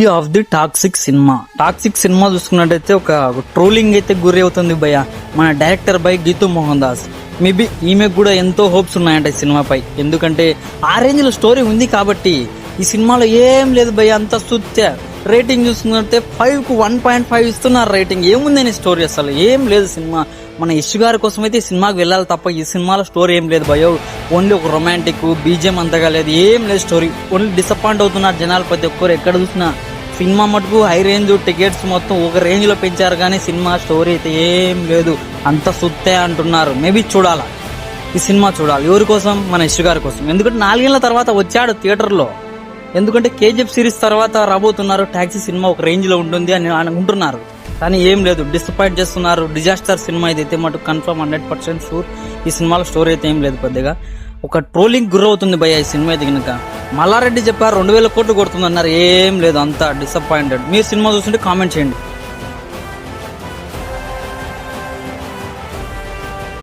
Of the toxic cinema చూసుకున్నట్టయితే ఒక trolling అయితే గురి అవుతుంది భయ్య మన director by Geethu Mohan Das. Maybe ఈమెకు కూడా ఎంతో హోప్స్ ఉన్నాయంట ఈ సినిమాపై, ఎందుకంటే ఆ రేంజ్ లో స్టోరీ ఉంది కాబట్టి. ఈ సినిమాలో ఏం లేదు భయ్య, అంత సుత్య. రేటింగ్ చూసుకున్నట్టే 5కు 1.5 ఇస్తున్నారు రేటింగ్. ఏముందని స్టోరీ అసలు ఏం లేదు. సినిమా మన యశ్ గారి కోసం అయితే ఈ సినిమాకి వెళ్ళాలి తప్ప ఈ సినిమాలో స్టోరీ ఏం లేదు భయ్యో. ఓన్లీ ఒక రొమాంటిక్ బీజిఎం అంతగా లేదు, ఏం లేదు స్టోరీ. ఓన్లీ డిసప్పాయింట్ అవుతున్నారు జనాలు ప్రతి ఒక్కరు ఎక్కడ చూసినా. సినిమా మటుకు హై రేంజ్, టికెట్స్ మొత్తం ఒక రేంజ్ లో పెంచారు కానీ సినిమా స్టోరీ అయితే ఏం లేదు, అంత సుత్తే అంటున్నారు. మేబీ చూడాలా ఈ సినిమా, చూడాలి. ఎవరి కోసం? మన యశ్ గారి కోసం. ఎందుకంటే 4 ఏళ్ల తర్వాత వచ్చాడు థియేటర్లో. ఎందుకంటే కేజీఎఫ్ సిరీస్ తర్వాత రాబోతున్నారు, టాక్సీ సినిమా ఒక రేంజ్ లో ఉంటుంది అని అనుకుంటున్నారు కానీ ఏం లేదు, డిసప్పాయింట్ చేస్తున్నారు. డిజాస్టర్ సినిమా ఇదైతే మటు కన్ఫర్మ్ 100% షూర్. ఈ సినిమాలో స్టోరీ అయితే ఏం లేదు, పెద్దగా ఒక ట్రోలింగ్ గురవుతుంది భయ్య ఈ సినిమా అయితే కనుక. మల్లారెడ్డి చెప్పారు 2000 కోట్లు కొడుతుంది అన్నారు, ఏం లేదు, అంతా డిసప్పాయింటెడ్. మీరు సినిమా చూస్తుంటే కామెంట్ చేయండి.